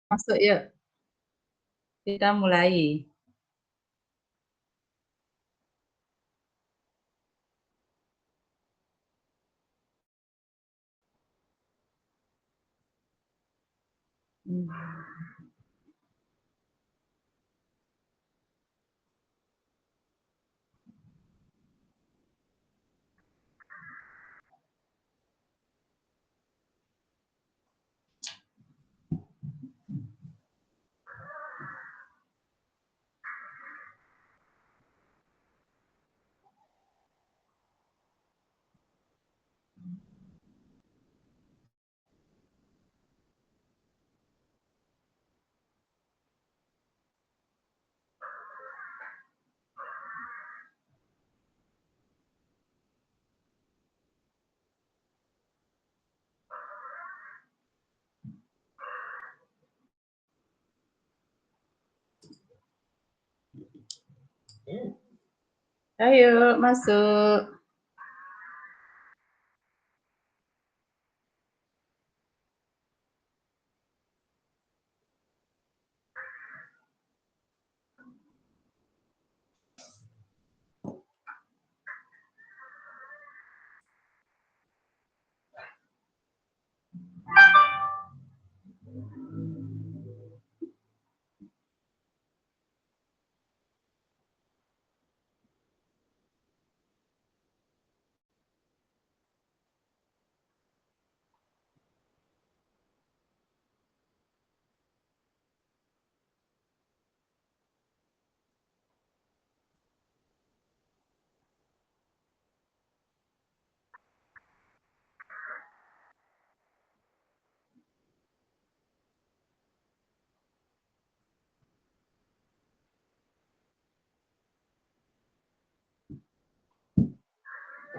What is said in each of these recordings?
Masuk yuk, kita mulai. Ayo, masuk.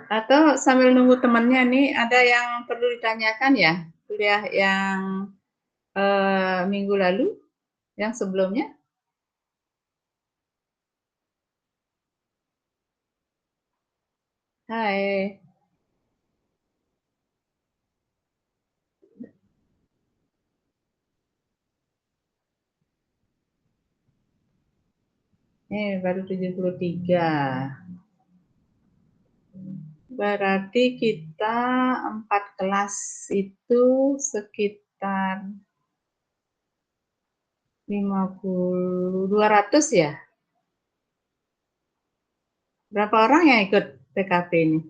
Atau sambil nunggu temannya nih, ada yang perlu ditanyakan ya? Kuliah yang minggu lalu, yang sebelumnya? Hai. Baru 73. Berarti kita 4 kelas itu sekitar 200 ya? Berapa orang yang ikut PKP ini?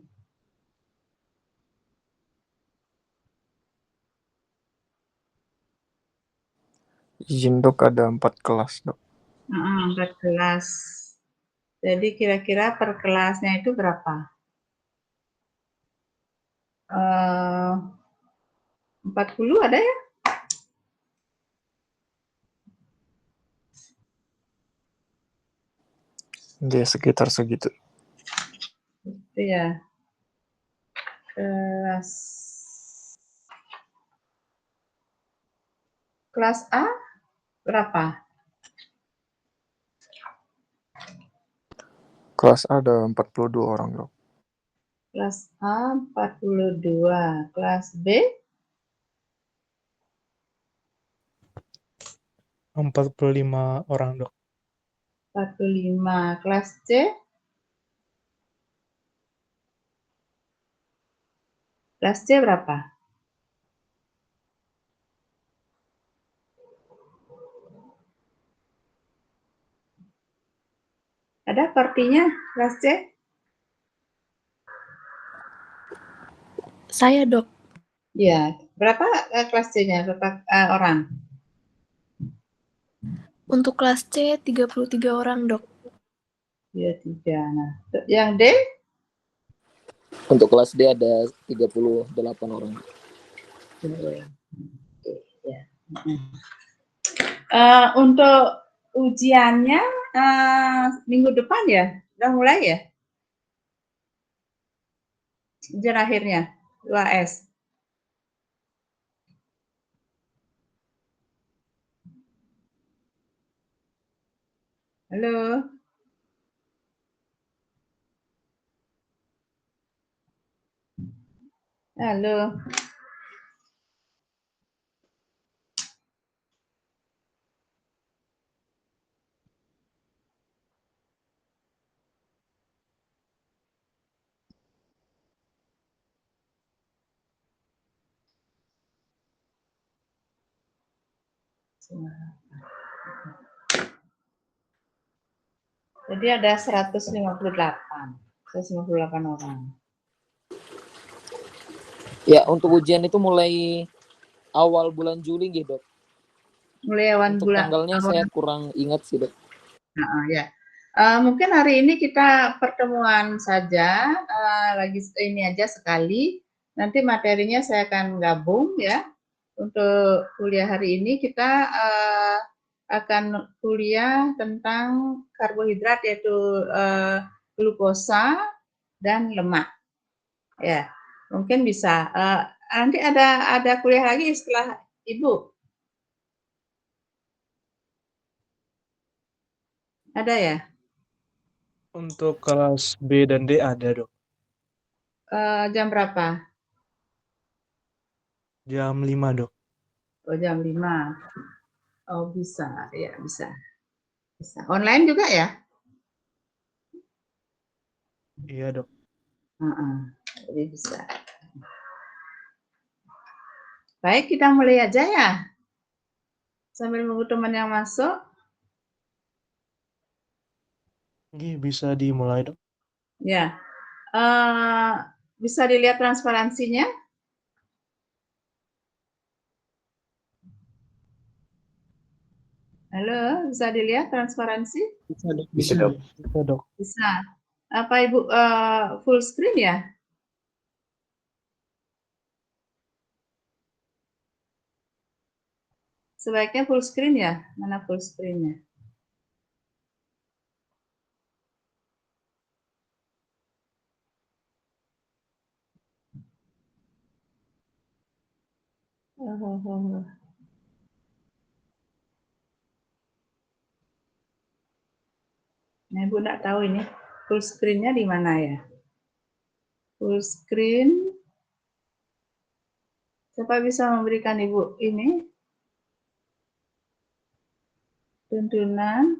Izin dok, ada 4 kelas dok. 4 kelas. Jadi kira-kira per kelasnya itu berapa? 40 ada ya? Ya sekitar segitu. Itu ya. Kelas A berapa? Kelas A ada 42 orang dok. Kelas A 42. Kelas B 45 orang dok. 45. Kelas C berapa? Ada partinya kelas C? Saya dok. Ya, berapa kelas C-nya? Berapa orang? Untuk kelas C 33 orang dok. 3. Nah, yang D? Untuk kelas D ada 38 orang. Ya. Untuk ujiannya minggu depan ya? Udah mulai ya? Ujian akhirnya, UAS. Halo? Halo? Jadi ada 158 orang. Ya, untuk ujian itu mulai awal bulan Juli gitu, Dok. Mulai awal Untuk bulan tanggalnya saya kurang ingat sih, Dok. ya. Mungkin hari ini kita pertemuan saja, lagi ini aja sekali. Nanti materinya saya akan gabung ya. Untuk kuliah hari ini kita akan kuliah tentang karbohidrat yaitu glukosa dan lemak. Ya, mungkin bisa. Nanti ada kuliah lagi setelah Ibu. Ada ya? Untuk kelas B dan D ada, Dok. Jam berapa? Jam 5, Dok. Oh, jam 5. Oh, bisa. Ya, bisa. Bisa. Online juga ya? Iya, Dok. Jadi bisa. Baik, kita mulai aja ya. Sambil menunggu teman yang masuk. Ini bisa dimulai, Dok. Ya. Bisa dilihat transparansinya? Halo, bisa dilihat transparansi? Bisa, Dok. Bisa, Dok. Bisa, Dok. Bisa. Apa Ibu full screen ya? Sebaiknya full screen ya? Mana full screen-nya? Nah, Ibu nggak tahu ini full screen-nya di mana ya? Full screen. Siapa bisa memberikan Ibu ini? Tuntunan.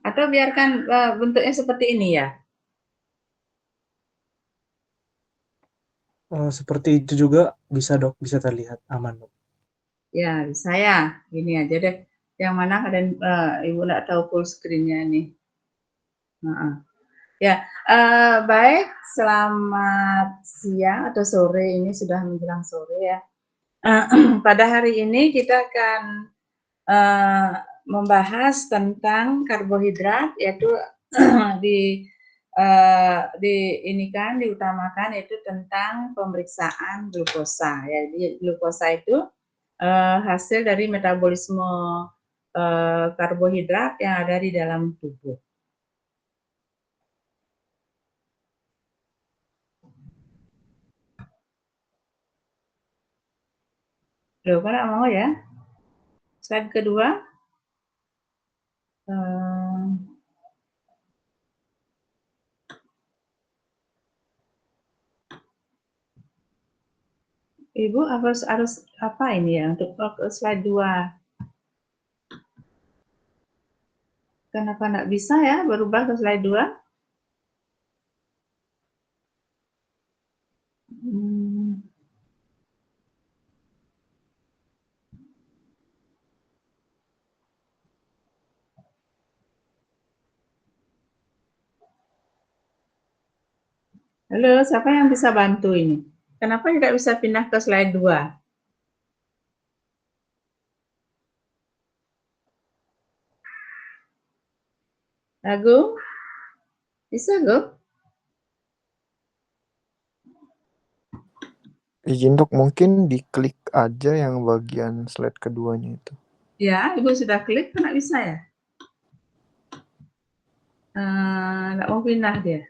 Atau biarkan bentuknya seperti ini ya? Seperti itu juga bisa, Dok. Bisa terlihat aman, Dok. Ya, bisa ya. Gini aja deh. Yang mana kadang Ibu nggak tahu full screen-nya nih. Ya, baik. Selamat siang atau sore. Ini sudah menjelang sore ya. Pada hari ini kita akan membahas tentang karbohidrat, yaitu diutamakan yaitu tentang pemeriksaan glukosa. Jadi glukosa itu hasil dari metabolisme karbohidrat yang ada di dalam tubuh. Loh, kok nggak mau ya? Slide kedua. Ibu harus apa ini ya untuk slide 2? Kenapa nggak bisa ya berubah ke slide 2? Halo, siapa yang bisa bantu ini? Kenapa tidak bisa pindah ke slide 2? Agung? Bisa, Go? Izin, Dok, mungkin diklik aja yang bagian slide keduanya itu. Ya, Ibu sudah klik, kok nggak bisa ya? Nggak mau pindah dia.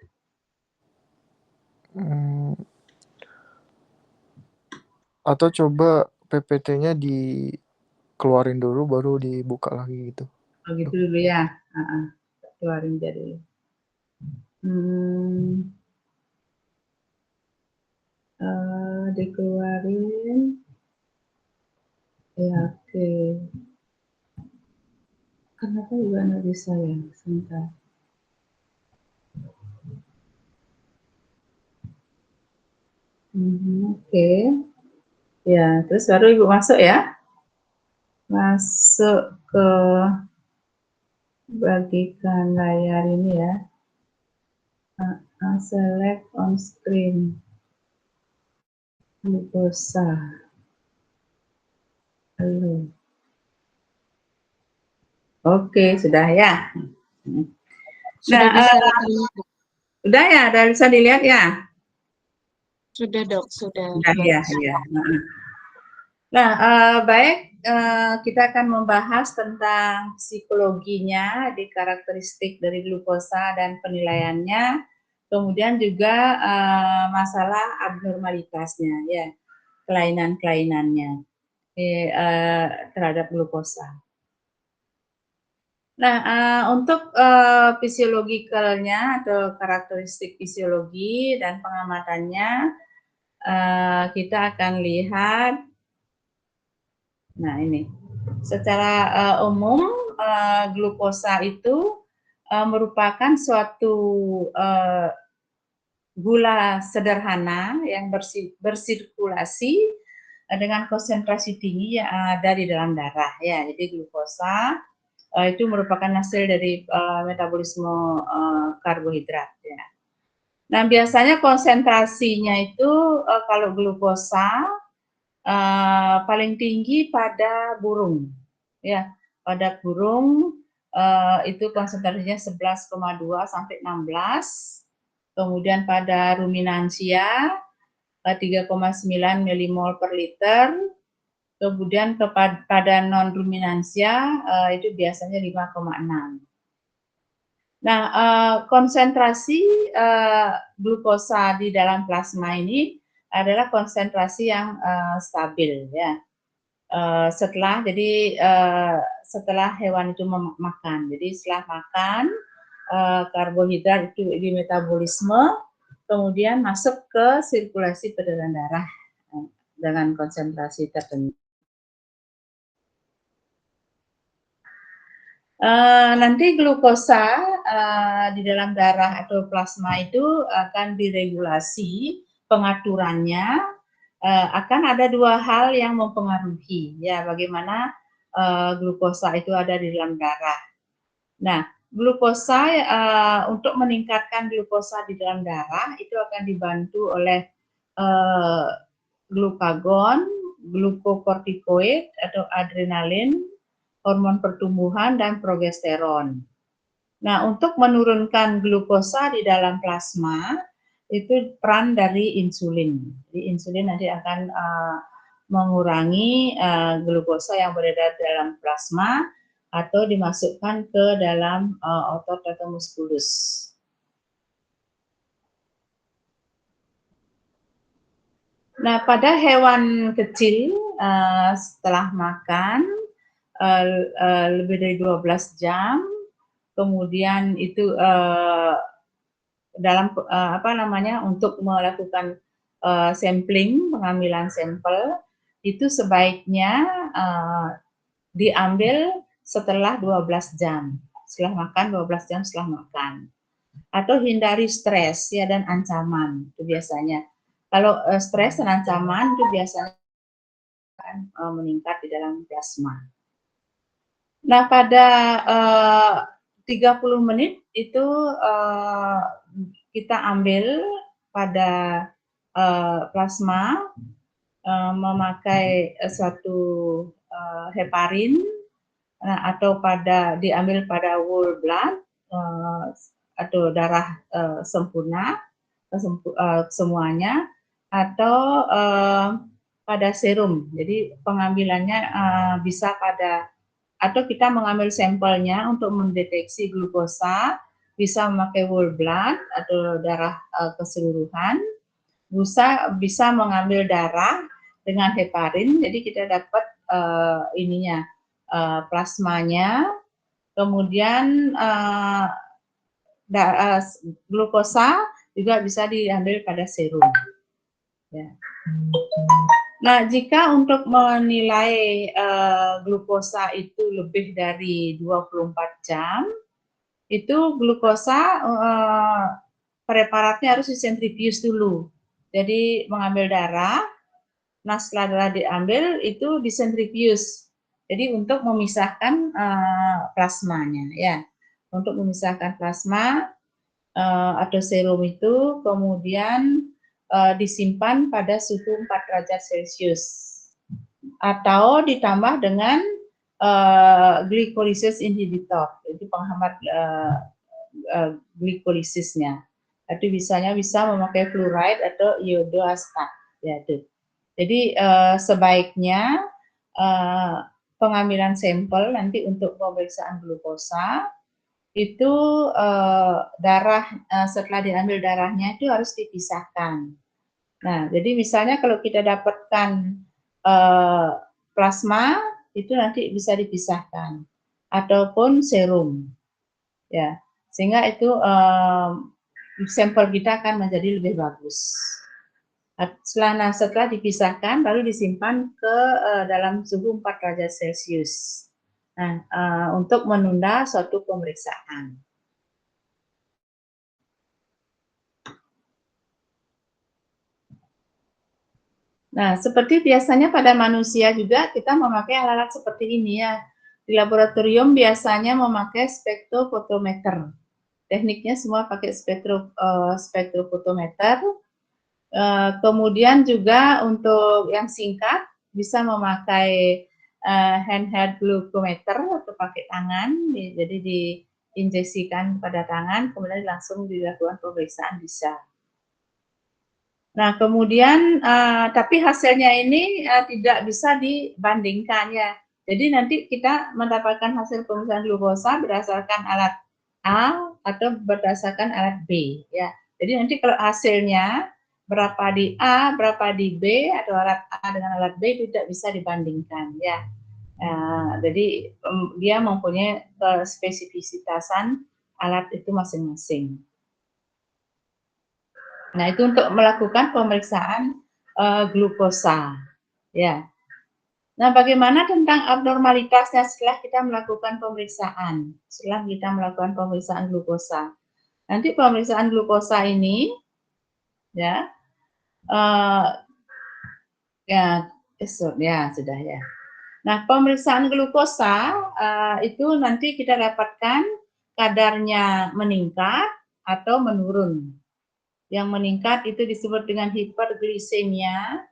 Atau coba PPT-nya dikeluarin dulu baru dibuka lagi gitu. Oh gitu dulu ya. Keluarin dia dulu. Dikeluarin. Ya, oke. Kenapa juga nggak bisa ya? Sebentar. Oke. Ya, terus baru Ibu masuk ya. Masuk ke bagikan layar ini ya. Select on screen. Glukosa. Halo. Oke, sudah ya. Sudah Nah, bisa lihat. udah ya, udah bisa dilihat ya. Sudah dok, sudah. Sudah ya, ya. Nah, baik, kita akan membahas tentang psikologinya di karakteristik dari glukosa dan penilaiannya, kemudian juga masalah abnormalitasnya, ya, kelainan-kelainannya terhadap glukosa. Nah, untuk fisiologikalnya atau karakteristik fisiologi dan pengamatannya, kita akan lihat. Nah, ini secara umum glukosa itu merupakan suatu gula sederhana yang bersirkulasi dengan konsentrasi tinggi yang ada di dalam darah ya. Jadi glukosa itu merupakan hasil dari metabolisme karbohidrat ya. Nah, biasanya konsentrasinya itu kalau glukosa paling tinggi pada burung, ya. Pada burung itu konsentrasinya 11,2 sampai 16. Kemudian pada ruminansia 3,9 milimol per liter. Kemudian pada non ruminansia itu biasanya 5,6. Nah, konsentrasi glukosa di dalam plasma ini adalah konsentrasi yang stabil ya. Setelah hewan itu makan. Jadi setelah makan karbohidrat itu di metabolisme, kemudian masuk ke sirkulasi peredaran darah dengan konsentrasi tertentu. Nanti glukosa di dalam darah atau plasma itu akan diregulasi pengaturannya. Akan ada dua hal yang mempengaruhi ya bagaimana glukosa itu ada di dalam darah. Nah, glukosa untuk meningkatkan glukosa di dalam darah itu akan dibantu oleh glukagon, glukokortikoid atau adrenalin, hormon pertumbuhan dan progesteron. Nah, untuk menurunkan glukosa di dalam plasma itu peran dari insulin. Jadi insulin nanti akan mengurangi glukosa yang beredar dalam plasma atau dimasukkan ke dalam otot atau muskulus. Nah, pada hewan kecil setelah makan lebih dari 12 jam, kemudian itu dalam untuk melakukan sampling, pengambilan sampel itu sebaiknya diambil setelah 12 jam. Setelah makan 12 jam setelah makan. Atau hindari stres ya dan ancaman itu biasanya. Kalau stres dan ancaman itu biasanya akan meningkat di dalam plasma. Nah, pada 30 menit itu kita ambil pada plasma memakai suatu heparin atau diambil pada whole blood atau darah sempurna semuanya atau pada serum. Jadi pengambilannya bisa atau kita mengambil sampelnya untuk mendeteksi glukosa, bisa memakai whole blood atau darah keseluruhan, bisa mengambil darah dengan heparin, jadi kita dapat plasmanya, kemudian glukosa juga bisa diambil pada serum. Ya. Nah, jika untuk menilai glukosa itu lebih dari 24 jam, itu glukosa preparatnya harus disentrifuge dulu. Jadi mengambil darah, nah setelah darah diambil itu disentrifuge. Jadi untuk memisahkan plasmanya ya. Untuk memisahkan plasma atau serum itu kemudian disimpan pada suhu 4 derajat Celcius atau ditambah dengan glycolysis inhibitor, itu penghambat glikolisisnya. Jadi bisa memakai fluoride atau iodoastat. Ya, itu. Jadi sebaiknya pengambilan sampel nanti untuk pemeriksaan glukosa itu darah setelah diambil darahnya itu harus dipisahkan. Nah, jadi misalnya kalau kita dapatkan plasma itu nanti bisa dipisahkan ataupun serum, ya, sehingga itu sampel kita akan menjadi lebih bagus. Setelah dipisahkan lalu disimpan ke dalam suhu 4 derajat Celcius. Nah, untuk menunda suatu pemeriksaan. Nah, seperti biasanya pada manusia juga kita memakai alat-alat seperti ini ya. Di laboratorium biasanya memakai spektrofotometer. Tekniknya semua pakai spektrofotometer. Kemudian juga untuk yang singkat bisa memakai handheld glucometer atau pakai tangan. Jadi diinjeksikan pada tangan, kemudian langsung dilakukan pemeriksaan bisa. Nah, kemudian tapi hasilnya ini tidak bisa dibandingkan ya. Jadi nanti kita mendapatkan hasil pemeriksaan glukosa berdasarkan alat A atau berdasarkan alat B ya. Jadi nanti kalau hasilnya berapa di A, berapa di B atau alat A dengan alat B tidak bisa dibandingkan ya. Jadi dia mempunyai spesifisitasan alat itu masing-masing. Nah, itu untuk melakukan pemeriksaan glukosa. Ya. Nah, bagaimana tentang abnormalitasnya setelah kita melakukan pemeriksaan? Setelah kita melakukan pemeriksaan glukosa. Nanti pemeriksaan glukosa ini, ya, sudah ya. Nah, pemeriksaan glukosa itu nanti kita dapatkan kadarnya meningkat atau menurun. Yang meningkat itu disebut dengan hiperglisemia,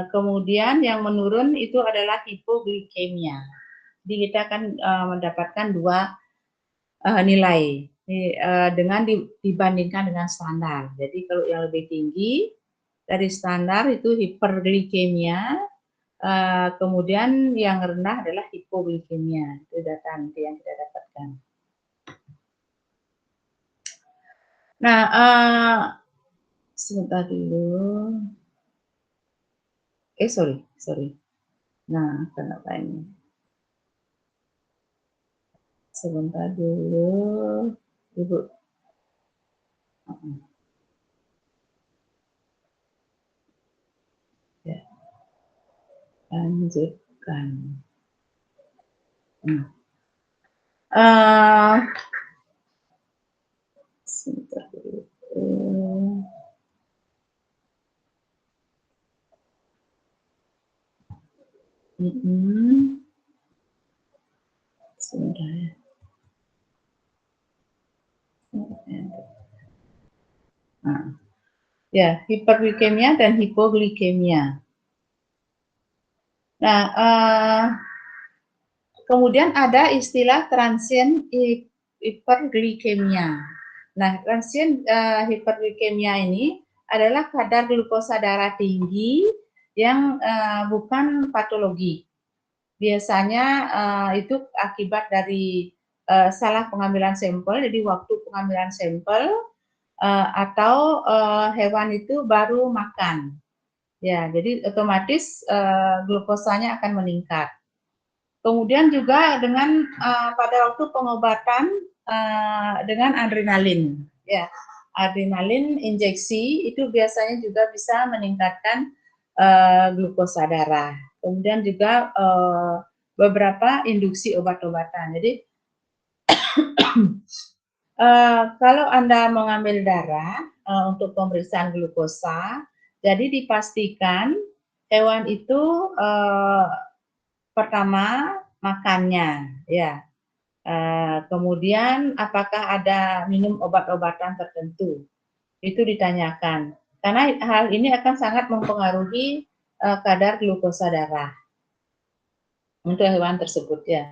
kemudian yang menurun itu adalah hipoglikemia. Jadi kita akan mendapatkan dua nilai dengan dibandingkan dengan standar. Jadi kalau yang lebih tinggi dari standar itu hiperglikemia, kemudian yang rendah adalah hipoglikemia. Itu data nanti yang kita dapatkan. Nah, sebentar dulu. Sorry. Nah, kenapa ini? Sebentar dulu, Ibu. Ya. Lanjutkan. Sebentar dulu. Sebentar ya. Ya, hiperglikemia dan hipoglikemia. Nah, kemudian ada istilah transient hiperglikemia. Nah, transient hiperglikemia ini adalah kadar glukosa darah tinggi yang bukan patologi. Biasanya itu akibat dari salah pengambilan sampel, jadi waktu pengambilan sampel atau hewan itu baru makan. Ya, jadi otomatis glukosanya akan meningkat. Kemudian juga dengan pada waktu pengobatan dengan adrenalin, ya, adrenalin injeksi itu biasanya juga bisa meningkatkan glukosa darah. Kemudian juga beberapa induksi obat-obatan. Jadi kalau Anda mengambil darah untuk pemeriksaan glukosa. Jadi dipastikan hewan itu pertama makannya, ya. Kemudian apakah ada minum obat-obatan tertentu, itu ditanyakan. Karena hal ini akan sangat mempengaruhi kadar glukosa darah untuk hewan tersebut, ya.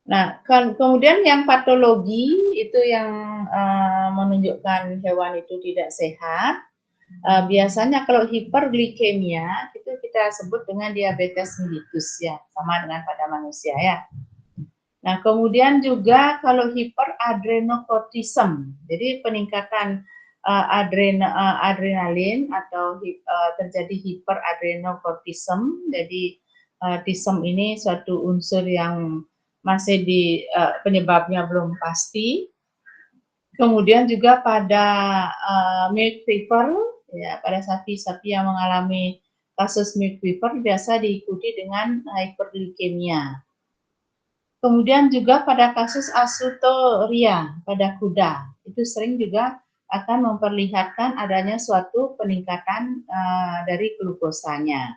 Nah, kemudian yang patologi itu yang menunjukkan hewan itu tidak sehat. Biasanya kalau hiperglikemia itu kita sebut dengan diabetes mellitus, ya, sama dengan pada manusia, ya. Nah, kemudian juga kalau hiperadrenocortism, jadi peningkatan adrenalin atau terjadi hiperadrenocortism. Jadi tisem ini suatu unsur yang masih penyebabnya belum pasti. Kemudian juga pada milk fever, ya, pada sapi-sapi yang mengalami kasus milk fever biasa diikuti dengan hiperglikemia. Kemudian juga pada kasus azutoria pada kuda, itu sering juga akan memperlihatkan adanya suatu peningkatan dari glukosanya.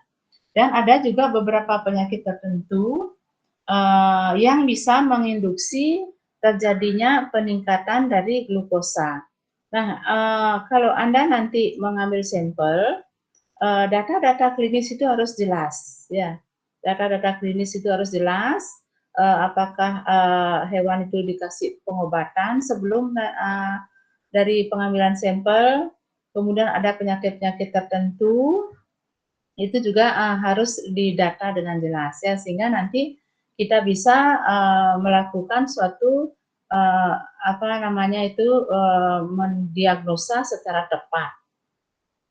Dan ada juga beberapa penyakit tertentu yang bisa menginduksi terjadinya peningkatan dari glukosa. Nah, kalau Anda nanti mengambil sampel, data-data klinis itu harus jelas, ya. Data-data klinis itu harus jelas. Apakah hewan itu dikasih pengobatan sebelum dari pengambilan sampel, kemudian ada penyakit-penyakit tertentu, itu juga harus didata dengan jelas, ya, sehingga nanti kita bisa melakukan suatu mendiagnosa secara tepat.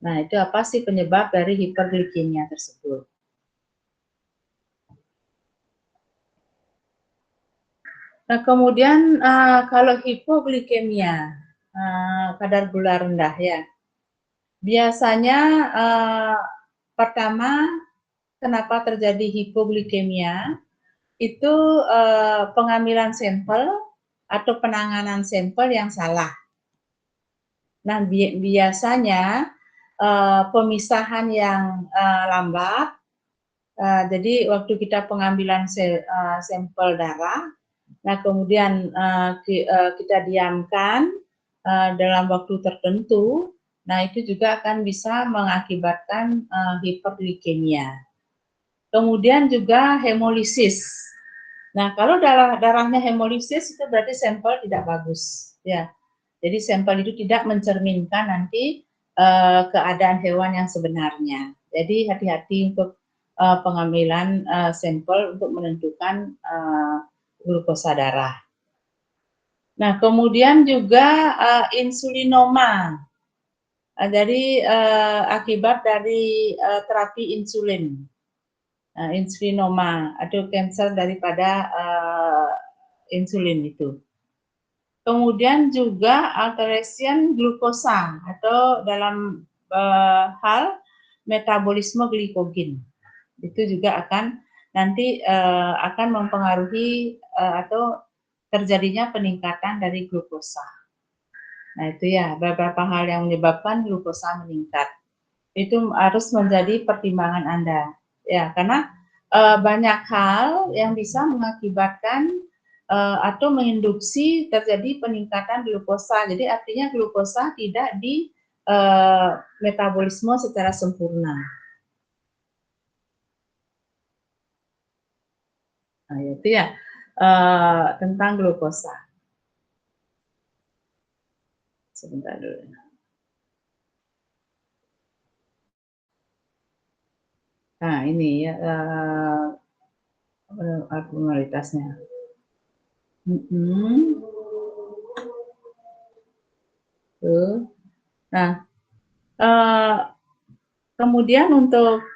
Nah, itu apa sih penyebab dari hiperglikemia tersebut? Nah, kemudian kalau hipoglikemia, kadar gula rendah, ya. Biasanya pertama, kenapa terjadi hipoglikemia? Itu pengambilan sampel atau penanganan sampel yang salah. Nah, biasanya pemisahan yang lambat. Jadi waktu kita pengambilan sampel darah, nah kemudian kita diamkan dalam waktu tertentu, nah itu juga akan bisa mengakibatkan hiperglikemia. Kemudian juga hemolisis. Nah, kalau darahnya hemolisis itu berarti sampel tidak bagus, ya. Jadi sampel itu tidak mencerminkan nanti keadaan hewan yang sebenarnya. Jadi hati-hati untuk pengambilan sampel untuk menentukan glukosa darah. Nah, kemudian juga insulinoma. Jadi akibat dari terapi insulin. Insulinoma atau kanker daripada insulin itu. Kemudian juga alteration glukosa atau dalam hal metabolisme glikogen. Itu juga akan nanti akan mempengaruhi atau terjadinya peningkatan dari glukosa. Nah, itu ya beberapa hal yang menyebabkan glukosa meningkat. Itu harus menjadi pertimbangan Anda. Ya, karena banyak hal yang bisa mengakibatkan atau menginduksi terjadi peningkatan glukosa. Jadi artinya glukosa tidak di metabolisme secara sempurna. Nah, itu ya tentang glukosa. Sebentar dulu. Nah, ini ya abnormalitasnya. Tuh. Nah, kemudian untuk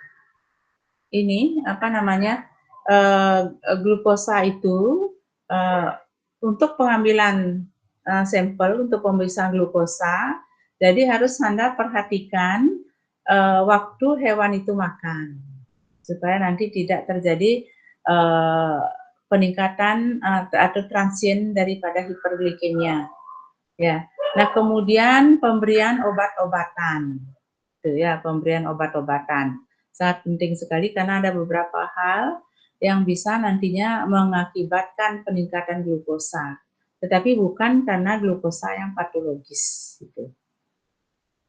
ini glukosa itu untuk pengambilan sampel untuk pemeriksaan glukosa, jadi harus Anda perhatikan waktu hewan itu makan, supaya nanti tidak terjadi peningkatan atau transien daripada hiperglikemia. Ya, Nah, kemudian pemberian obat-obatan. Itu ya, pemberian obat-obatan. Sangat penting sekali karena ada beberapa hal yang bisa nantinya mengakibatkan peningkatan glukosa. Tetapi bukan karena glukosa yang patologis gitu.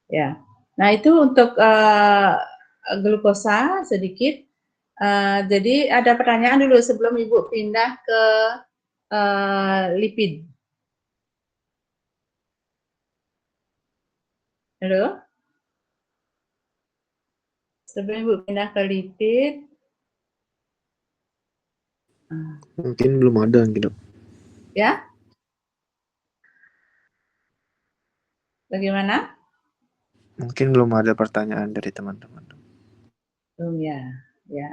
Ya. Nah, itu untuk glukosa sedikit. Jadi ada pertanyaan dulu sebelum Ibu pindah ke lipid. Halo? Sebelum Ibu pindah ke lipid. Mungkin belum ada gitu. Ya? Bagaimana? Mungkin belum ada pertanyaan dari teman-teman. Belum ya. Ya.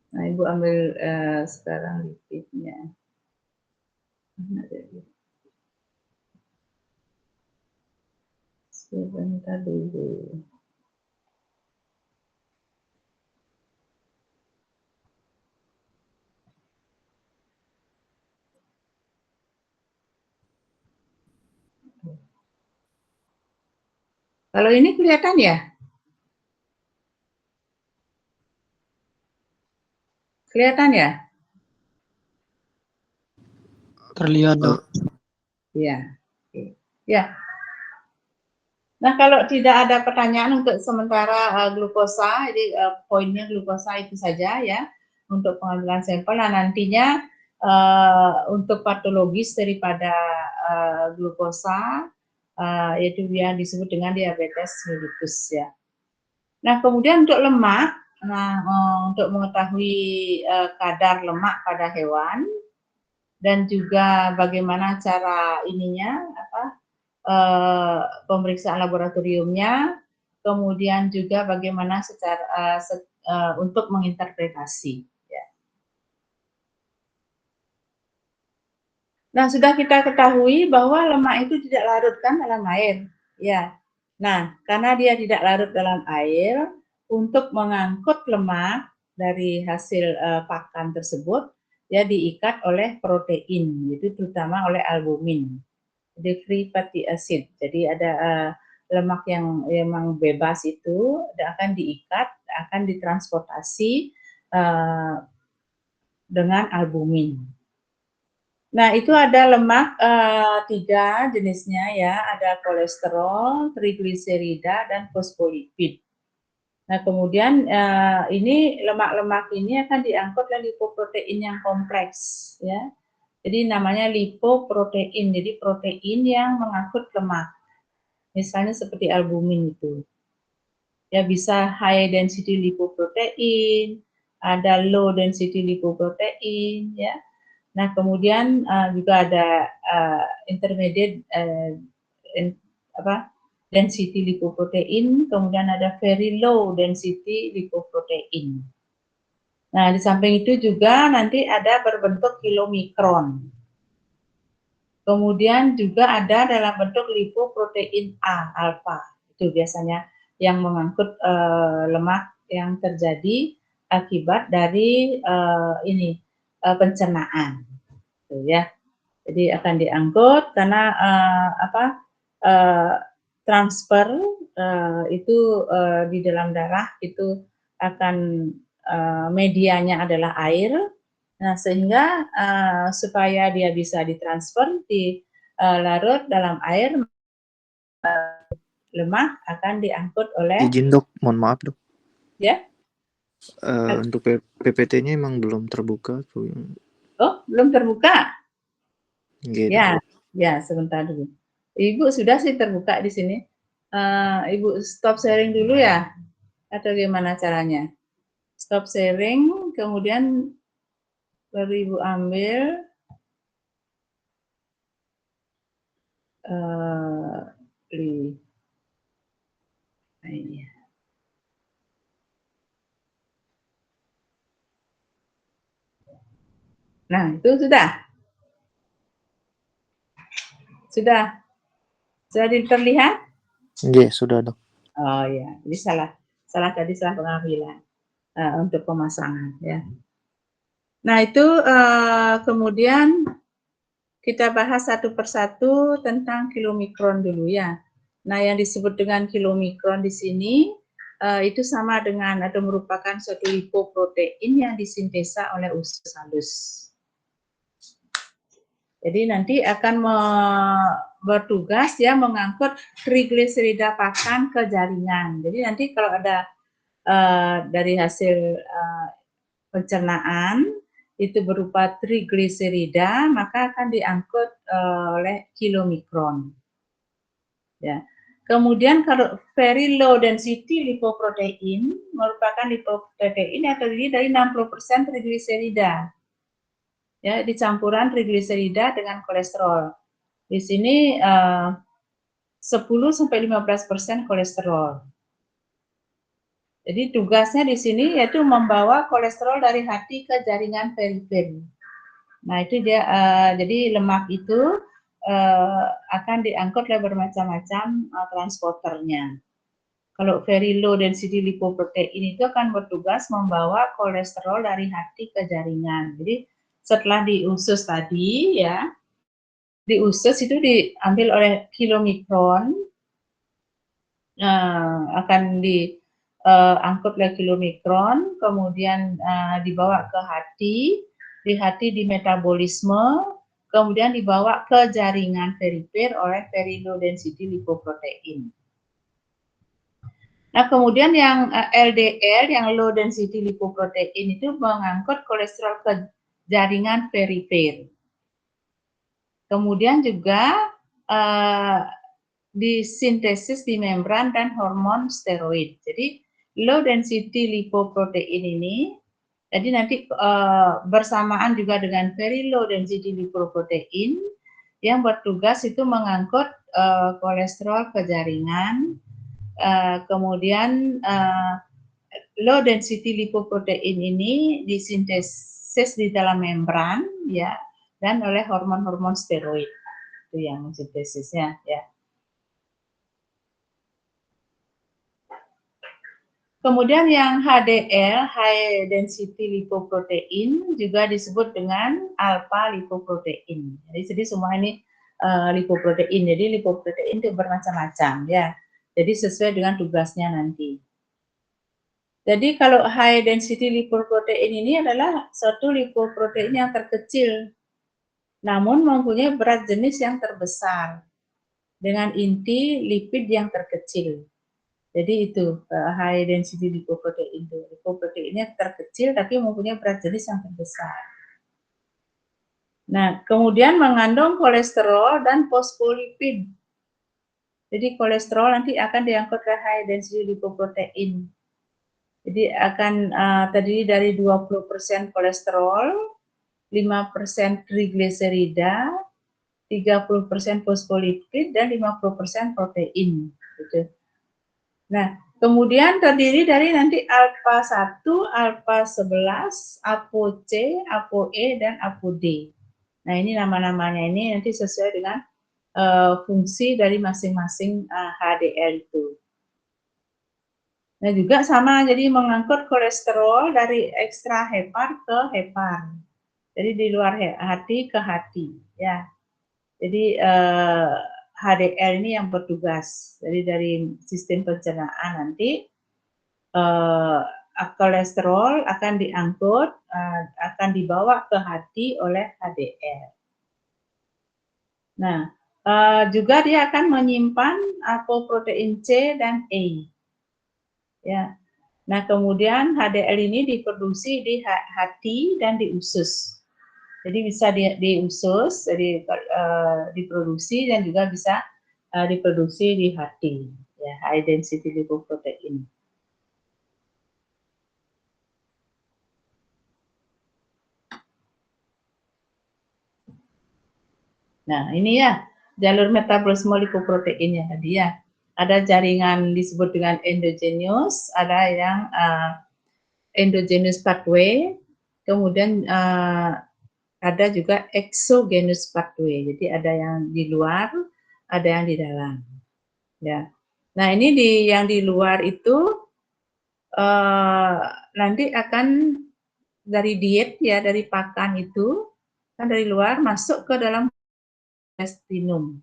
Nah, Ibu ambil sekarang lipidnya. Sebentar dulu. Kalau ini kelihatan ya? Kelihatan ya? Terlihat, Dok. Iya. Ya. Nah, kalau tidak ada pertanyaan untuk sementara glukosa, jadi poinnya glukosa itu saja ya untuk pengambilan sampel. Nah, nantinya untuk patologis daripada glukosa yaitu yang disebut dengan diabetes mellitus ya. Nah, kemudian untuk lemak, untuk mengetahui kadar lemak pada hewan dan juga bagaimana cara ininya pemeriksaan laboratoriumnya, kemudian juga bagaimana secara untuk menginterpretasi. Ya. Nah, sudah kita ketahui bahwa lemak itu tidak larut kan dalam air, ya. Nah, karena dia tidak larut dalam air, untuk mengangkut lemak dari hasil pakan tersebut, ya diikat oleh protein, itu terutama oleh albumin. Jadi free fatty acid. Jadi ada lemak yang memang bebas itu akan diikat, akan ditransportasi dengan albumin. Nah, itu ada lemak 3 jenisnya ya, ada kolesterol, trigliserida, dan fosfolipid. Nah, kemudian ini lemak-lemak ini akan diangkut oleh lipoprotein yang kompleks ya. Jadi namanya lipoprotein, jadi protein yang mengangkut lemak. Misalnya seperti albumin itu. Ya bisa high density lipoprotein, ada low density lipoprotein ya. Nah, kemudian juga ada intermediate density lipoprotein, kemudian ada very low density lipoprotein. Nah, di samping itu juga nanti ada berbentuk kilomikron. Kemudian juga ada dalam bentuk lipoprotein A, alfa. Itu biasanya yang mengangkut lemak yang terjadi akibat dari pencernaan. Gitu ya. Jadi akan diangkut karena transfer itu di dalam darah itu akan medianya adalah air. Nah, sehingga supaya dia bisa ditransfer larut dalam air, lemak akan diangkut oleh. Izin Dok, mohon maaf Dok. Ya. Untuk PPT-nya emang belum terbuka tuh. Oh, belum terbuka? Gitu. Ya, sebentar dulu. Ibu sudah sih terbuka di sini. Ibu stop sharing dulu ya? Atau gimana caranya? Stop sharing, kemudian baru Ibu ambil nah, itu sudah. Sudah terlihat? Iya, sudah Dok. Oh ya, jadi salah tadi salah pengambilan untuk pemasangan ya. Nah, itu kemudian kita bahas satu persatu tentang kilomikron dulu ya. Nah, yang disebut dengan kilomikron di sini itu sama dengan atau merupakan suatu lipoprotein yang disintesa oleh usus halus. Jadi nanti akan bertugas ya mengangkut trigliserida pakan ke jaringan. Jadi nanti kalau ada dari hasil pencernaan itu berupa trigliserida, maka akan diangkut oleh kilomikron. Ya. Kemudian kalau very low density lipoprotein merupakan lipoprotein yang terdiri dari 60% trigliserida. Ya, dicampuran trigliserida dengan kolesterol. Di sini 10-15% kolesterol. Jadi tugasnya di sini yaitu membawa kolesterol dari hati ke jaringan perifer. Nah itu dia, jadi lemak itu akan diangkut oleh bermacam-macam transporternya. Kalau very low density lipoprotein itu akan bertugas membawa kolesterol dari hati ke jaringan. Jadi setelah di usus tadi ya, di usus itu diambil oleh kilomikron, akan diangkut oleh kilomikron, kemudian dibawa ke hati, di hati di metabolisme, kemudian dibawa ke jaringan perifer oleh very low density lipoprotein. Nah, kemudian yang LDL, yang low density lipoprotein itu mengangkut kolesterol ke jaringan perifer. Kemudian juga disintesis di membran dan hormon steroid. Jadi low density lipoprotein ini, jadi nanti bersamaan juga dengan very low density lipoprotein yang bertugas itu mengangkut kolesterol ke jaringan, kemudian low density lipoprotein ini disintesis di dalam membran ya, dan oleh hormon-hormon steroid itu yang sintesisnya ya. Kemudian yang HDL, high density lipoprotein, juga disebut dengan alpha lipoprotein. Jadi semua ini lipoprotein. Jadi lipoprotein itu bermacam-macam ya. Jadi sesuai dengan tugasnya nanti. Jadi kalau high density lipoprotein ini adalah suatu lipoprotein yang terkecil, namun mempunyai berat jenis yang terbesar dengan inti lipid yang terkecil. Jadi itu high density lipoprotein itu. Lipoproteinnya terkecil tapi mempunyai berat jenis yang terbesar. Nah, kemudian mengandung kolesterol dan fosfolipid. Jadi kolesterol nanti akan diangkut ke high density lipoprotein. Jadi akan terdiri dari 20% kolesterol, 5% trigliserida, 30% fosfolipid, dan 50% protein. Gitu. Nah, kemudian terdiri dari nanti alpha 1, alpha 11, ApoC, ApoE, dan ApoD. Nah, ini nama-namanya ini nanti sesuai dengan fungsi dari masing-masing HDL itu. Nah, juga sama, jadi mengangkut kolesterol dari ekstra hepar ke hepar. Jadi di luar hati ke hati, ya. Jadi HDL ini yang bertugas. Jadi dari sistem pencernaan nanti kolesterol akan diangkut, akan dibawa ke hati oleh HDL. Nah, juga dia akan menyimpan apoprotein C dan E. Ya. Nah, kemudian HDL ini diproduksi di hati dan di usus. Jadi bisa di usus, jadi diproduksi dan juga bisa diproduksi di hati, ya, high density lipoprotein. Nah, ini ya jalur metabolisme lipoproteinnya tadi ya. Ada jaringan disebut dengan endogenous, ada yang endogenous pathway, kemudian ada juga exogenous pathway. Jadi ada yang di luar, ada yang di dalam. Ya. Nah, ini yang di luar itu nanti akan dari diet ya, dari pakan itu kan dari luar masuk ke dalam intestinum.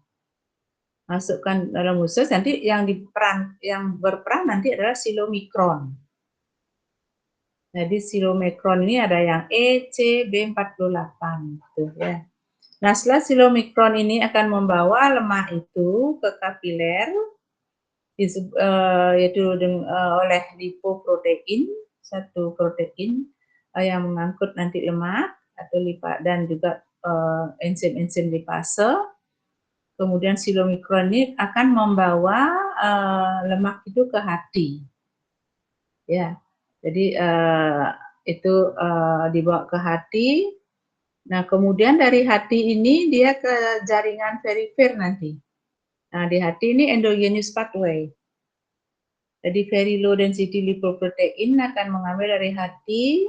Masukkan dalam usus, nanti yang berperan nanti adalah silomikron. Jadi silomikron ini ada yang E, C, B48 gitu ya. Nah, setelah silomikron ini akan membawa lemak itu ke kapiler yaitu oleh lipoprotein, satu protein yang mengangkut nanti lemak atau lipat dan juga enzim-enzim lipase. Kemudian silomikron ini akan membawa lemak itu ke hati. Ya. Jadi itu dibawa ke hati. Nah, kemudian dari hati ini dia ke jaringan perifer nanti. Nah, di hati ini endogenous pathway. Jadi very low density lipoprotein akan mengambil dari hati,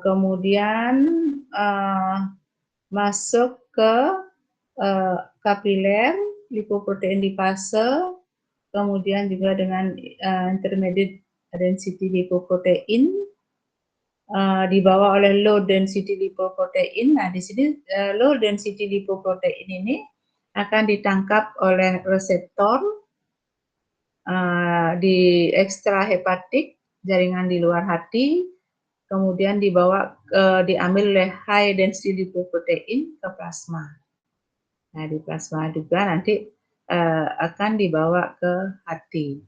kemudian masuk ke kapiler, lipoprotein lipase, kemudian juga dengan intermediate density lipoprotein, dibawa oleh low density lipoprotein. Nah, di sini low density lipoprotein ini akan ditangkap oleh reseptor di ekstrahepatik, jaringan di luar hati, kemudian diambil oleh high density lipoprotein ke plasma. Nah, di plasma juga nanti akan dibawa ke hati.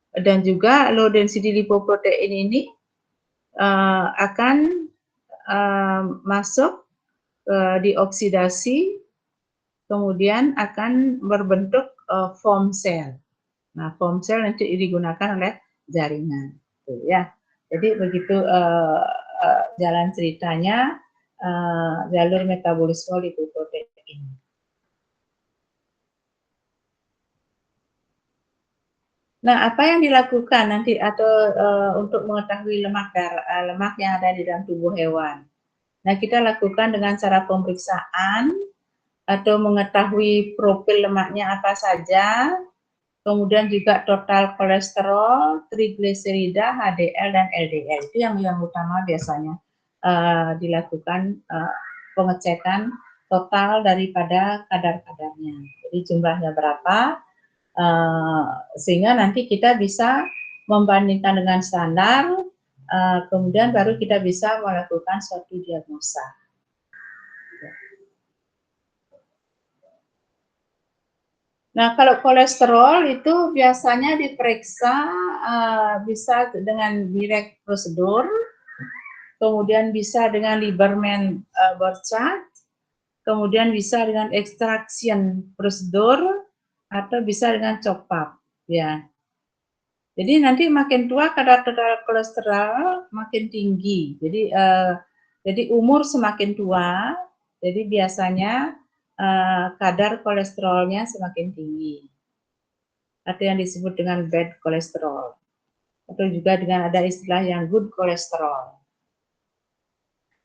Dan juga low density lipoprotein ini akan masuk dioksidasi, kemudian akan berbentuk foam cell. Nah, foam cell nanti digunakan oleh jaringan, ya. Jadi begitu jalan ceritanya jalur metabolisme lipoprotein. Nah, apa yang dilakukan nanti atau untuk mengetahui lemak yang ada di dalam tubuh hewan? Nah, kita lakukan dengan cara pemeriksaan atau mengetahui profil lemaknya apa saja, kemudian juga total kolesterol, trigliserida, HDL, dan LDL. Itu yang utama biasanya dilakukan pengecekan total daripada kadar-kadarnya. Jadi jumlahnya berapa, sehingga nanti kita bisa membandingkan dengan standar, kemudian baru kita bisa melakukan suatu diagnosa. Nah, kalau kolesterol itu biasanya diperiksa bisa dengan direct prosedur, kemudian bisa dengan Lieberman Burchard, kemudian bisa dengan extraction prosedur, atau bisa dengan CHOP-UP, ya. Jadi nanti makin tua kadar kolesterol makin tinggi. Jadi umur semakin tua, jadi biasanya kadar kolesterolnya semakin tinggi. Atau yang disebut dengan bad kolesterol. Atau juga dengan ada istilah yang good kolesterol.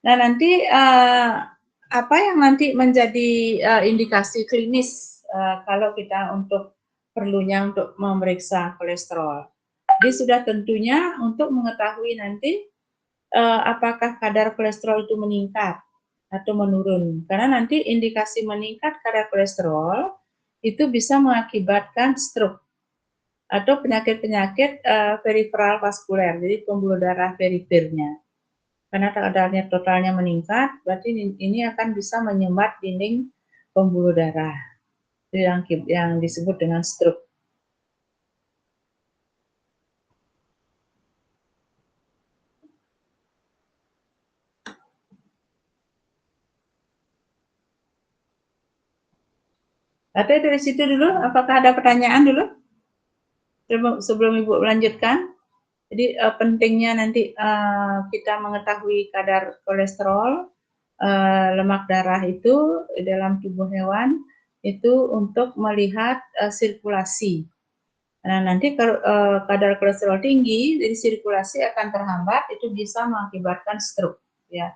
Nah, nanti apa yang nanti menjadi indikasi klinis kalau kita perlunya untuk memeriksa kolesterol? Jadi sudah tentunya untuk mengetahui nanti apakah kadar kolesterol itu meningkat atau menurun. Karena nanti indikasi meningkat kadar kolesterol itu bisa mengakibatkan stroke atau penyakit-penyakit peripheral vaskuler, jadi pembuluh darah perifernya. Karena kadarnya totalnya meningkat, berarti ini akan bisa menyumbat dinding pembuluh darah. Itu yang disebut dengan stroke. Atau dari situ dulu, apakah ada pertanyaan dulu? Sebelum Ibu melanjutkan. Jadi pentingnya nanti kita mengetahui kadar kolesterol, lemak darah itu dalam tubuh hewan itu untuk melihat sirkulasi. Nah, nanti kalau kadar kolesterol tinggi, jadi sirkulasi akan terhambat, itu bisa mengakibatkan stroke, ya,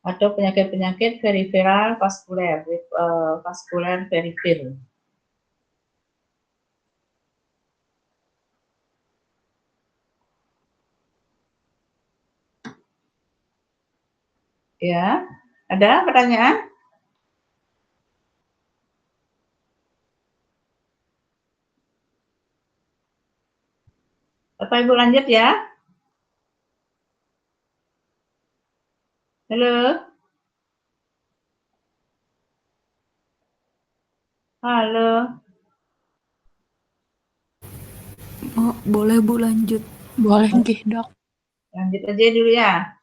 atau penyakit-penyakit peripheral vaskuler, vaskuler perifer. Ya, ada pertanyaan? Bapak Ibu lanjut ya. Halo. Halo. Oh, boleh Bu lanjut. Boleh nggih, Dok. Lanjut aja dulu ya.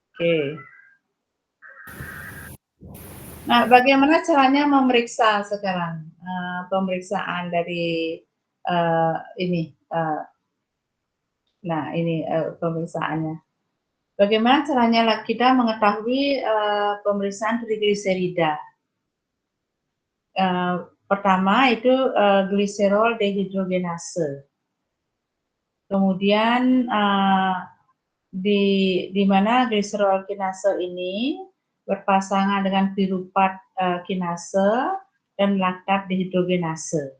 Oke. Nah, bagaimana caranya memeriksa sekarang? Pemeriksaan dari ini. Nah, ini pemeriksaannya. Bagaimana caranya kita mengetahui pemeriksaan trigliserida? Pertama itu gliserol dehidrogenase. Kemudian di mana gliserol kinase ini berpasangan dengan piruvat kinase dan laktat dehidrogenase.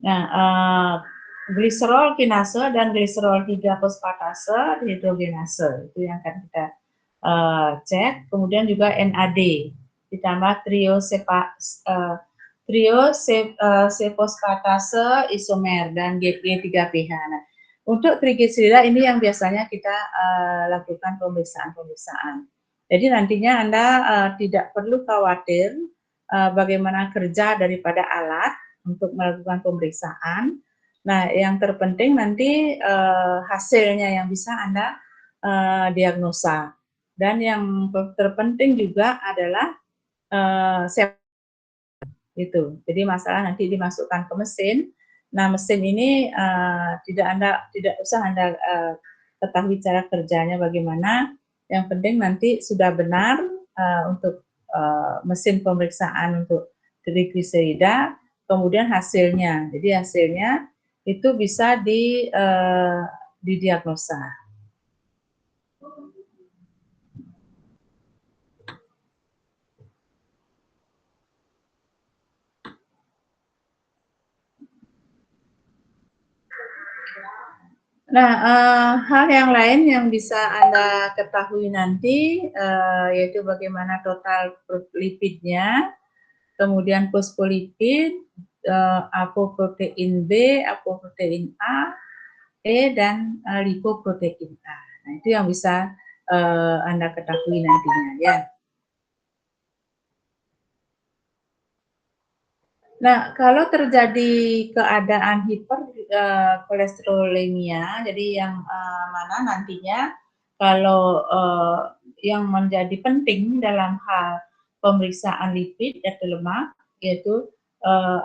Nah, gliserol kinase dan gliserol 3-fosfatase dehidrogenase itu yang akan kita cek. Kemudian juga NAD ditambah triosefosfatase isomer dan G3PH. Nah, untuk trigliserida ini yang biasanya kita lakukan pemeriksaan. Jadi nantinya Anda tidak perlu khawatir bagaimana kerja daripada alat untuk melakukan pemeriksaan. Nah, yang terpenting nanti hasilnya yang bisa Anda diagnosa. Dan yang terpenting juga adalah itu. Jadi masalah nanti dimasukkan ke mesin. Nah, mesin ini tidak usah Anda ketahui cara kerjanya bagaimana. Yang penting nanti sudah benar untuk mesin pemeriksaan untuk trigliserida, kemudian hasilnya. Jadi hasilnya itu bisa didiagnosa. Nah, hal yang lain yang bisa Anda ketahui nanti yaitu bagaimana total lipidnya, kemudian fosfolipid, apoprotein B, apoprotein A, E, dan lipoprotein A. Nah, itu yang bisa Anda ketahui nantinya ya. Nah, kalau terjadi keadaan hiperkolesterolemia, jadi yang mana nantinya kalau yang menjadi penting dalam hal pemeriksaan lipid atau lemak, yaitu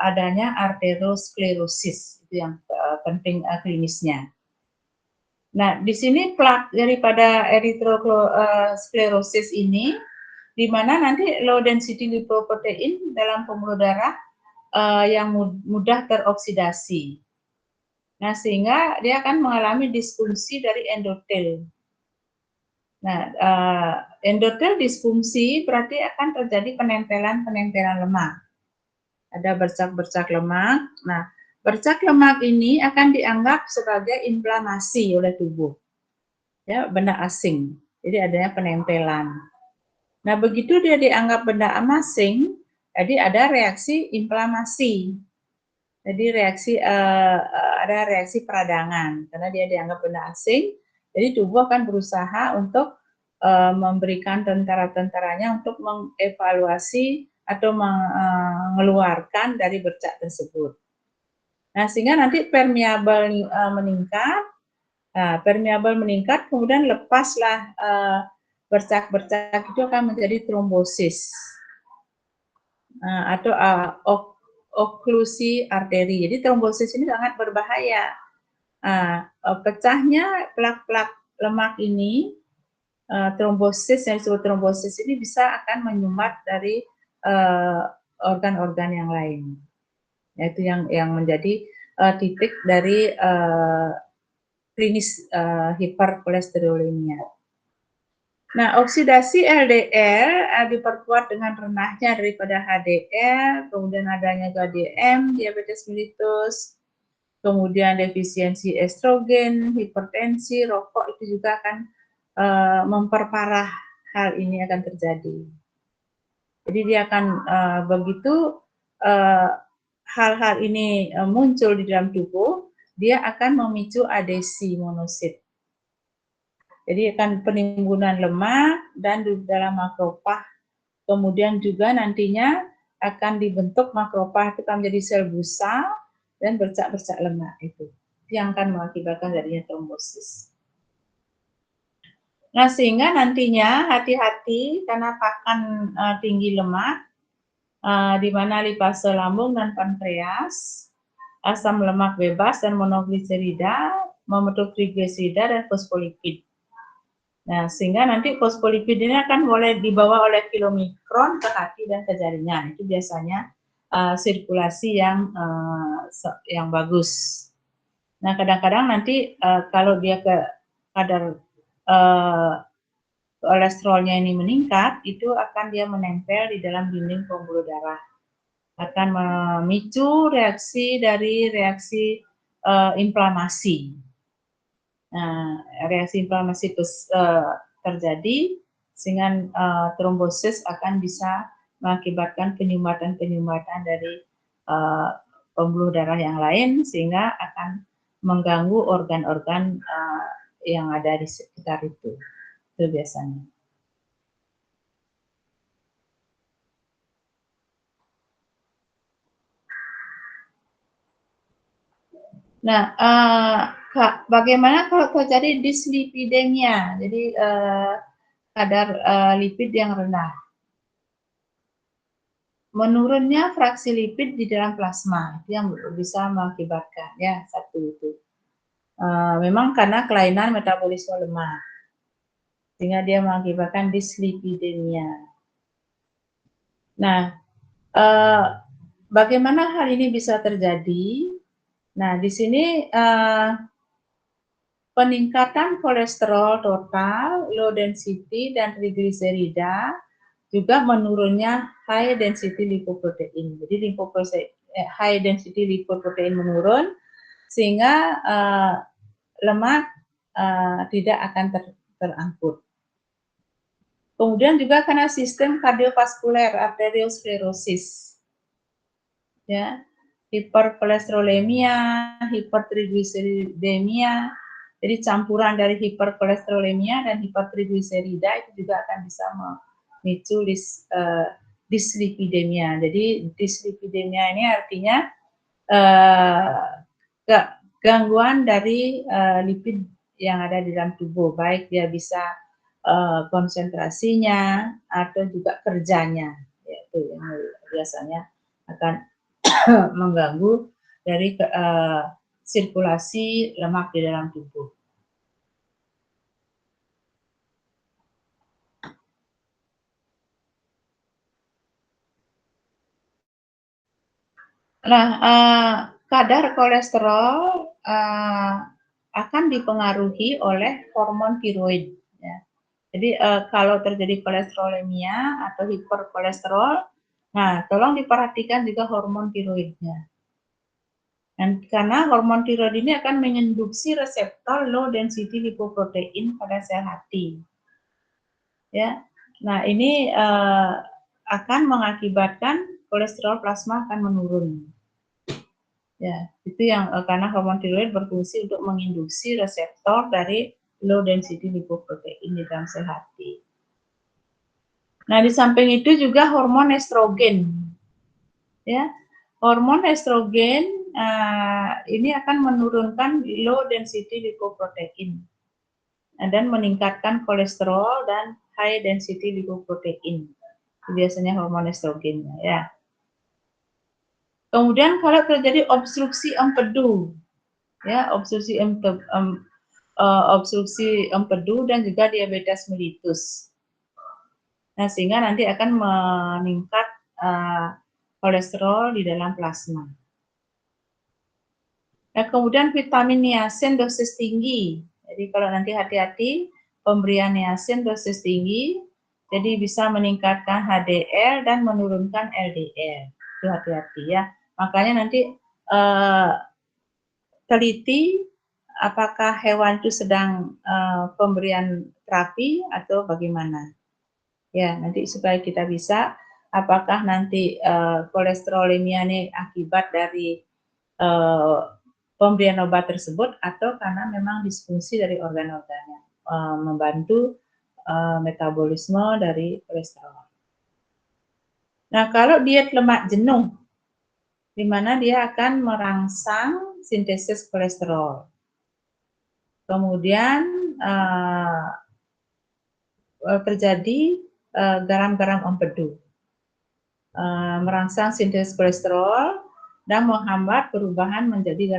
adanya arteriosklerosis, itu yang penting klinisnya. Nah, di sini plak daripada erythrosklerosis ini, di mana nanti low density lipoprotein dalam pembuluh darah yang mudah teroksidasi. Nah, sehingga dia akan mengalami disfungsi dari endotel. Nah, endotel disfungsi berarti akan terjadi penempelan lemak. Ada bercak-bercak lemak. Nah, bercak lemak ini akan dianggap sebagai inflamasi oleh tubuh. Ya, benda asing. Jadi adanya penempelan. Nah, begitu dia dianggap benda asing, jadi ada reaksi inflamasi. Jadi ada reaksi peradangan karena dia dianggap benda asing. Jadi tubuh akan berusaha untuk memberikan tentara-tentaranya untuk mengevaluasi atau mengeluarkan dari bercak tersebut. Nah, sehingga nanti permeabel meningkat. Nah, permeabel meningkat, kemudian lepaslah bercak-bercak itu akan menjadi trombosis atau oklusi arteri. Jadi trombosis ini sangat berbahaya. Pecahnya plak-plak lemak ini, trombosis yang disebut trombosis ini bisa akan menyumbat dari organ-organ yang lain. Yaitu yang menjadi titik dari klinis hiperkolesterolemia. Nah, oksidasi LDL diperkuat dengan renahnya daripada HDL, kemudian adanya GDM, diabetes mellitus, kemudian defisiensi estrogen, hipertensi, rokok itu juga akan memperparah hal ini akan terjadi. Jadi dia akan begitu hal-hal ini muncul di dalam tubuh, dia akan memicu adesi monosit. Jadi akan penimbunan lemak dan di dalam makrofag. Kemudian juga nantinya akan dibentuk makrofag itu akan menjadi sel busa dan bercak-bercak lemak itu yang akan mengakibatkan adanya trombosis. Nah, sehingga nantinya hati-hati karena pakan tinggi lemak, di mana lipase lambung dan pankreas, asam lemak bebas dan monogliserida, membentuk trigliserida dan fosfolipid. Nah, sehingga nanti fosfolipid ini akan boleh dibawa oleh kilomikron ke hati dan ke jaringan. Itu biasanya sirkulasi yang bagus. Nah, kadang-kadang nanti kalau dia ke kadar kolesterolnya ini meningkat, itu akan dia menempel di dalam dinding pembuluh darah, akan memicu reaksi inflamasi. Nah, reaksi inflamasi itu terjadi sehingga trombosis akan bisa mengakibatkan penyumbatan dari pembuluh darah yang lain sehingga akan mengganggu organ-organ yang ada di sekitar itu biasanya. Nah, bagaimana kalau terjadi dislipidemia? Jadi kadar lipid yang rendah. Menurunnya fraksi lipid di dalam plasma itu yang bisa mengakibatkan ya satu itu. Memang karena kelainan metabolisme lemak sehingga dia mengakibatkan dislipidemia. Nah, bagaimana hal ini bisa terjadi? Nah, di sini peningkatan kolesterol total, low density, dan trigliserida, juga menurunnya high density lipoprotein. Jadi high density lipoprotein menurun, sehingga lemak tidak akan terangkut. Kemudian juga karena sistem kardiovaskuler, arteriosklerosis, ya, hiperkolesterolemia, hipertrigliseridemia, jadi campuran dari hiperkolesterolemia dan hipertrigliserida itu juga akan bisa memicu dislipidemia. Jadi dislipidemia ini artinya gangguan dari lipid yang ada di dalam tubuh, baik dia bisa konsentrasinya atau juga kerjanya, yaitu yang biasanya akan mengganggu dari sirkulasi lemak di dalam tubuh. Nah, kadar kolesterol akan dipengaruhi oleh hormon tiroid. Ya. Jadi kalau terjadi kolesterolemia atau hiperkolesterol, nah tolong diperhatikan juga hormon tiroidnya. Dan karena hormon tiroid ini akan menginduksi reseptor low density lipoprotein pada sel hati. Ya, nah ini akan mengakibatkan kolesterol plasma akan menurun. Ya, itu yang karena hormon tiroid berfungsi untuk menginduksi reseptor dari low density lipoprotein di dalam sel hati. Nah, di samping itu juga hormon estrogen. Ya, hormon estrogen ini akan menurunkan low density lipoprotein dan meningkatkan kolesterol dan high density lipoprotein. Biasanya hormon estrogennya ya. Kemudian kalau terjadi obstruksi empedu, ya obstruksi empedu dan juga diabetes mellitus. Nah, sehingga nanti akan meningkat kolesterol di dalam plasma. Nah, kemudian vitamin niacin dosis tinggi. Jadi kalau nanti hati-hati pemberian niacin dosis tinggi, jadi bisa meningkatkan HDL dan menurunkan LDL. Itu hati-hati ya. Makanya nanti teliti apakah hewan itu sedang pemberian terapi atau bagaimana. Ya, nanti supaya kita bisa apakah nanti kolesterolemia ini akibat dari pemberian obat tersebut atau karena memang disfungsi dari organ-organnya, membantu metabolisme dari kolesterol. Nah, kalau diet lemak jenuh, di mana dia akan merangsang sintesis kolesterol. Kemudian terjadi garam-garam empedu, merangsang sintesis kolesterol dan menghambat perubahan menjadi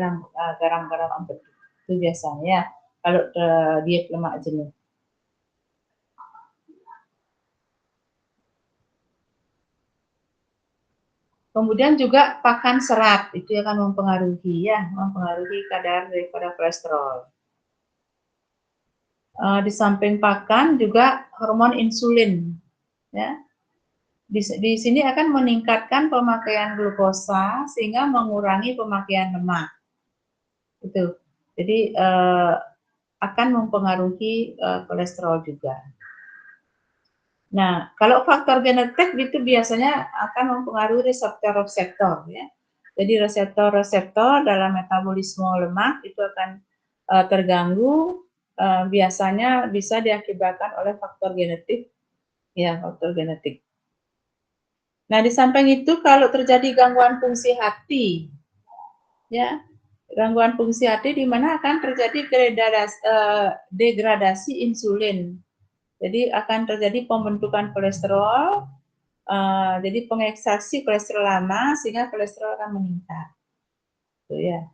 garam-garam empedu. Itu biasanya kalau diet lemak jenuh. Kemudian juga pakan serat itu akan mempengaruhi kadar daripada kolesterol. Di samping pakan juga hormon insulin, ya. Di sini akan meningkatkan pemakaian glukosa sehingga mengurangi pemakaian lemak. Itu. Jadi akan mempengaruhi kolesterol juga. Nah, kalau faktor genetik itu biasanya akan mempengaruhi reseptor-reseptor, ya. Jadi reseptor-reseptor dalam metabolisme lemak itu akan terganggu, biasanya bisa diakibatkan oleh faktor genetik, ya, faktor genetik. Nah, di samping itu kalau terjadi gangguan fungsi hati, ya, gangguan fungsi hati di mana akan terjadi degradasi insulin. Jadi akan terjadi pembentukan kolesterol, jadi pengekstraksi kolesterol lama sehingga kolesterol akan meningkat, itu ya,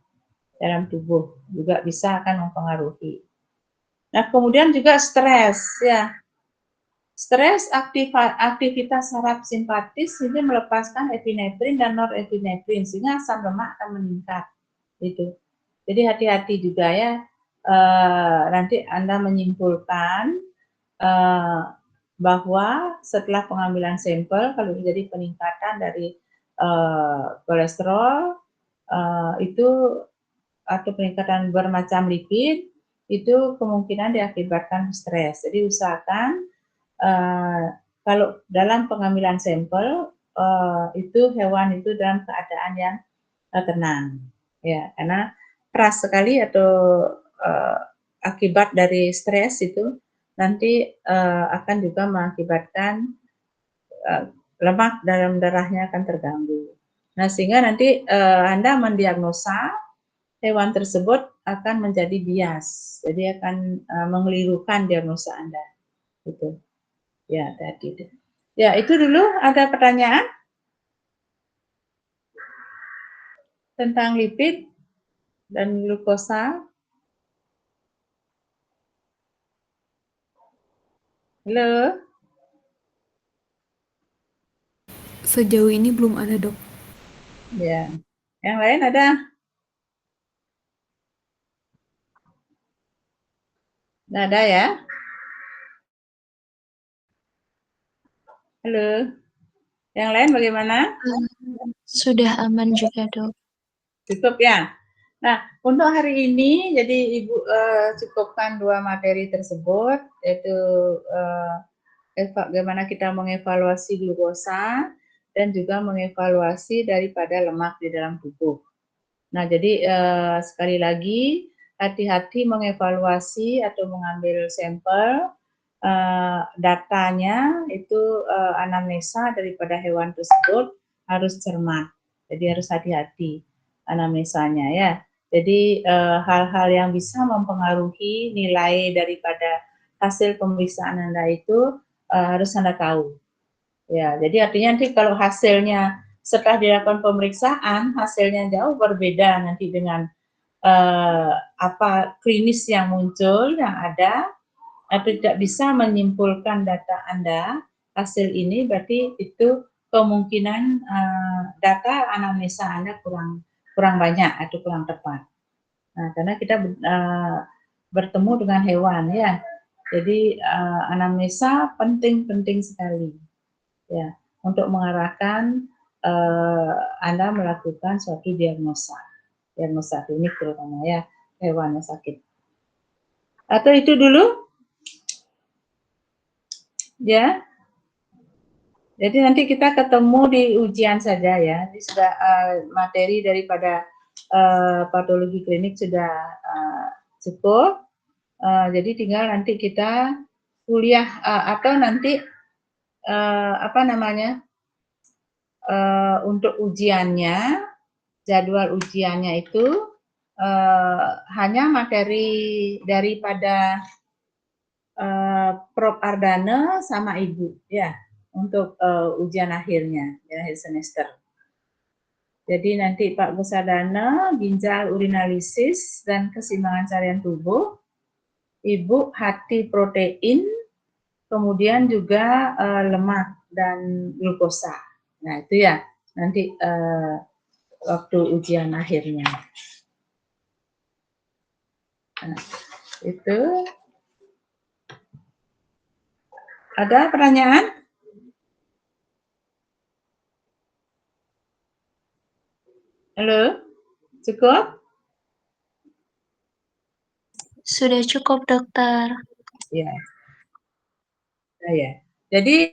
dalam tubuh juga bisa akan mempengaruhi. Nah, kemudian juga stres, ya, stres aktivitas saraf simpatis ini melepaskan epinefrin dan norepinefrin sehingga asam lemak akan meningkat, itu. Jadi hati-hati juga ya, nanti Anda menyimpulkan bahwa setelah pengambilan sampel kalau terjadi peningkatan dari kolesterol itu atau peningkatan bermacam lipid itu kemungkinan diakibatkan stres. Jadi usahakan kalau dalam pengambilan sampel itu hewan itu dalam keadaan yang tenang, ya, karena keras sekali atau akibat dari stres itu nanti akan juga mengakibatkan lemak dalam darahnya akan terganggu. Nah, sehingga nanti Anda mendiagnosa hewan tersebut akan menjadi bias, jadi akan mengelirukan diagnosa Anda. Gitu. Ya, tadi. Ya, itu dulu. Ada pertanyaan tentang lipid dan glukosa? Halo? Sejauh ini belum ada, Dok. Ya. Yang lain ada? Nggak ada ya? Halo? Yang lain bagaimana? Sudah aman juga, Dok. Cukup ya? Nah, untuk hari ini, jadi Ibu cukupkan 2 materi tersebut, yaitu bagaimana kita mengevaluasi glukosa dan juga mengevaluasi daripada lemak di dalam tubuh. Nah, jadi sekali lagi, hati-hati mengevaluasi atau mengambil sampel, datanya itu anamnesa daripada hewan tersebut harus cermat. Jadi harus hati-hati anamnesanya ya. Jadi hal-hal yang bisa mempengaruhi nilai daripada hasil pemeriksaan Anda itu harus Anda tahu. Ya, jadi artinya nanti kalau hasilnya setelah dilakukan pemeriksaan hasilnya jauh berbeda nanti dengan apa klinis yang muncul yang ada atau tidak bisa menyimpulkan data Anda hasil ini, berarti itu kemungkinan data anamnesa Anda kurang banyak atau kurang tepat. Nah, karena kita bertemu dengan hewan ya, jadi anamnesa penting sekali ya untuk mengarahkan Anda melakukan suatu diagnosa klinik terutama ya hewan yang sakit. Atau itu dulu ya. Jadi nanti kita ketemu di ujian saja ya. Ini sudah materi daripada patologi klinik sudah cukup. Jadi tinggal nanti kita kuliah atau nanti untuk ujiannya, jadwal ujiannya itu hanya materi daripada Prof. Ardana sama Ibu ya untuk ujian akhirnya ya, akhir semester. Jadi nanti Pak Gusadana ginjal urinalisis dan keseimbangan carian tubuh, Ibu hati protein, kemudian juga lemak dan glukosa. Nah itu ya nanti waktu ujian akhirnya. Nah, itu. Ada pertanyaan? Halo, cukup? Sudah cukup, dokter. Ya. Nah, ya. Jadi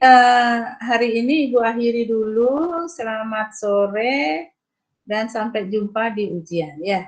hari ini Ibu akhiri dulu. Selamat sore dan sampai jumpa di ujian ya.